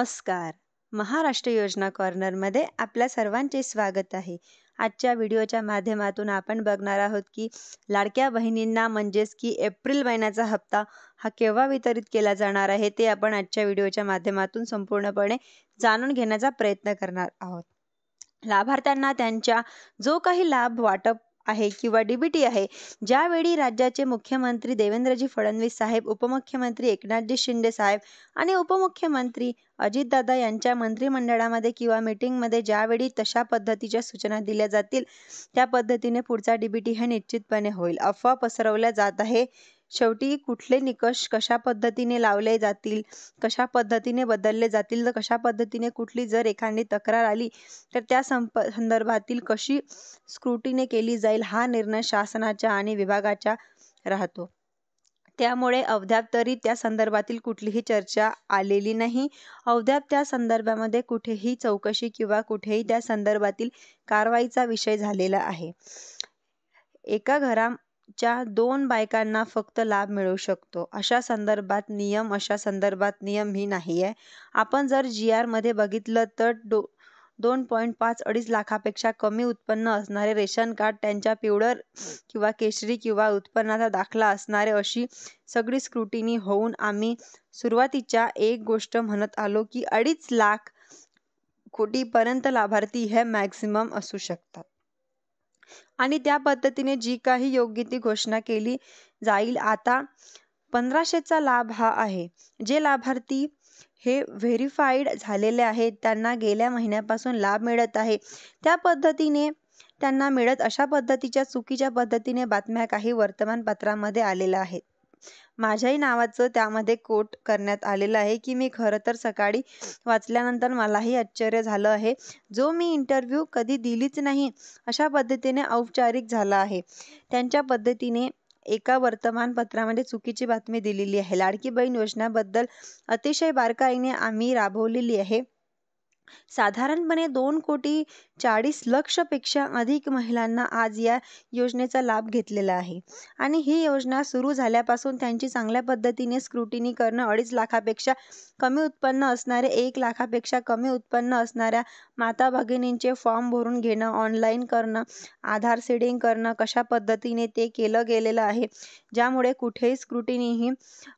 नमस्कार. महाराष्ट्र योजना कॉर्नरमध्ये आपल्या सर्वांचे स्वागत आहे. आजच्या व्हिडिओच्या माध्यमातून आपण बघणार आहोत की लाडक्या बहिणींना म्हणजेच की एप्रिल महिन्याचा हप्ता हा केव्हा वितरित केला जाणार आहे ते आपण आजच्या व्हिडिओच्या माध्यमातून संपूर्णपणे जाणून घेण्याचा प्रयत्न करणार आहोत. लाभार्थ्यांना त्यांच्या जो काही लाभ वाटप आहे किंवा डीबीटी आहे, ज्यावेळी राज्याचे मुख्यमंत्री देवेंद्रजी फडणवीस साहेब, उपमुख्यमंत्री एकनाथजी शिंदे साहेब आणि उपमुख्यमंत्री अजितदादा यांच्या मंत्रिमंडळामध्ये किंवा मीटिंगमध्ये ज्यावेळी तशा पद्धतीच्या सूचना दिल्या जातील, त्या पद्धतीने पुढचा डीबीटी हे निश्चितपणे होईल. अफवा पसरवल्या जात आहे. शेवटी कुठले निकष कशा पद्धतीने लावले जातील, कशा पद्धतीने बदलले जातील, तर कशा पद्धतीने कुठली जर एखादी तक्रार आली तर त्या संदर्भातील कशी स्क्रुटिनी केली जाईल हा निर्णय शासनाच्या आणि विभागाच्या राहतो. त्यामुळे अद्याप तरी त्या संदर्भातील कुठलीही चर्चा आलेली नाही. अद्याप त्या संदर्भामध्ये कुठेही चौकशी किंवा कुठेही त्या संदर्भातील कारवाईचा विषय झालेला आहे. एका घराच्या 2 बायकांना फक्त लाभ मिळू शकतो अशा संदर्भात नियम ही नाही आहे. आपण जर GR मध्ये बघितलं तर 2.5-2.5 लाखापेक्षा कमी उत्पन्न असणारे रेशन कार्ड, त्यांच्या पिवळं किंवा केशरी किंवा उत्पन्नाचा दाखला असणारे अशी सगळी स्क्रुटिनी होऊन आम्ही सुरुवातीच्या एक गोष्ट म्हणत आलो की 2.5 लाख कोटीपर्यंत लाभार्थी हे मॅक्झिमम असू शकतात. आणि त्या पद्धतीने जी काही योग्य ती घोषणा केली जाईल. आता 1500चा लाभ हा आहे. जे लाभार्थी हे व्हेरीफाईड झालेले आहेत त्यांना गेल्या महिन्यापासून लाभ मिळत आहे. त्या पद्धतीने त्यांना मिळत अशा पद्धतीच्या चुकीच्या पद्धतीने बातम्या काही वर्तमानपत्रामध्ये आलेल्या आहेत. माझ्याही नावाचं त्यामध्ये कोट करण्यात आलेलं आहे की मी खरं तर सकाळी वाचल्यानंतर मलाही आश्चर्य झालं आहे. जो मी इंटरव्ह्यू कधी दिलीच नाही अशा पद्धतीने औपचारिक झाला आहे. त्यांच्या पद्धतीने एका वर्तमानपत्रामध्ये चुकीची बातमी दिलेली आहे. लाडकी बहीण योजनेबद्दल अतिशय बारकाईने आम्ही राबवलेली आहे. साधारणपणे 2,40,00,000 पेक्षा अधिक महिलांना आज या योजनेचा लाभ घेतलेला आहे. आणि ही योजना सुरू झाल्यापासून त्यांची चांगल्या पद्धतीने स्क्रुटिनी करणं, 2.5 लाखापेक्षा कमी उत्पन्न असणारे, 1 लाखापेक्षा कमी उत्पन्न असणाऱ्या माता भगिनींचे फॉर्म भरून घेणं, ऑनलाईन करणं, आधार सीडिंग करणं, कशा पद्धतीने ते केलं गेलेलं आहे. ज्यामुळे कुठेही स्क्रुटिनी ही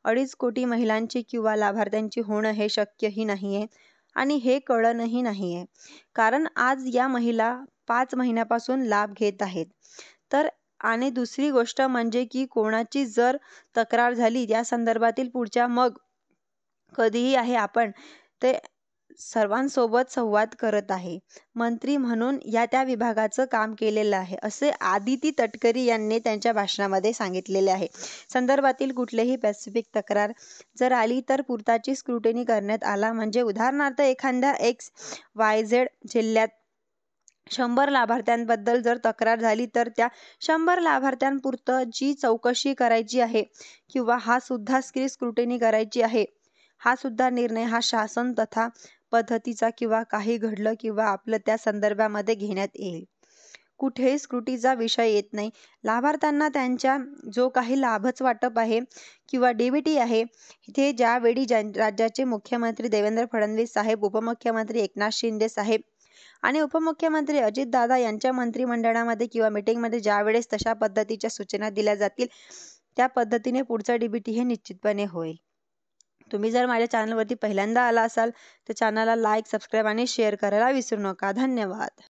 2.5 कोटी महिलांची किंवा लाभार्थ्यांची होणं हे शक्यही नाही आहे. आणि हे कळणंही नाही आहे. कारण आज या महिला 5 महिन्यापासून लाभ घेत आहेत. तर आणि दुसरी गोष्ट म्हणजे की कोणाची जर तक्रार झाली या संदर्भातील पुढच्या मग कधीही आहे आपण ते सर्वांसोबत संवाद करत आहे. मंत्री म्हणून त्या विभागाचं काम केलेलं आहे असे आदिती तटकरे यांनी त्यांच्या भाषणामध्ये सांगितलेले आहे. संदर्भातील कुठलीही स्पेसिफिक तक्रार जर आली तर पुरताची स्क्रुटिनी करण्यात आला. म्हणजे उदाहरणार्थ एखाद्या XYZ जिल्ह्यात 100 लाभार्थ्यांबद्दल जर तक्रार झाली तर त्या 100 लाभार्थ्यांपुरतं जी चौकशी करायची आहे किंवा हा सुद्धा स्क्रुटिनी करायची आहे, हा सुद्धा निर्णय हा शासन तथा पद्धतीचा किंवा काही घडलं किंवा आपलं त्या संदर्भामध्ये घेण्यात येईल. कुठेही स्क्रुटीचा विषय येत नाही. लाभार्थ्यांना त्यांच्या जो काही लाभच वाटप आहे किंवा डीबीटी आहे ते ज्यावेळी राज्याचे मुख्यमंत्री देवेंद्र फडणवीस साहेब, उपमुख्यमंत्री एकनाथ शिंदे साहेब आणि उपमुख्यमंत्री अजितदादा यांच्या मंत्रिमंडळामध्ये किंवा मीटिंगमध्ये ज्यावेळेस तशा पद्धतीच्या सूचना दिल्या जातील त्या पद्धतीने पुढचा डीबीटी हे निश्चितपणे होईल. तुम्ही जर माझ्या चॅनलवरती पहिल्यांदा आला असाल तर चॅनलला लाईक, सबस्क्राईब आणि शेअर करायला विसरू नका. धन्यवाद.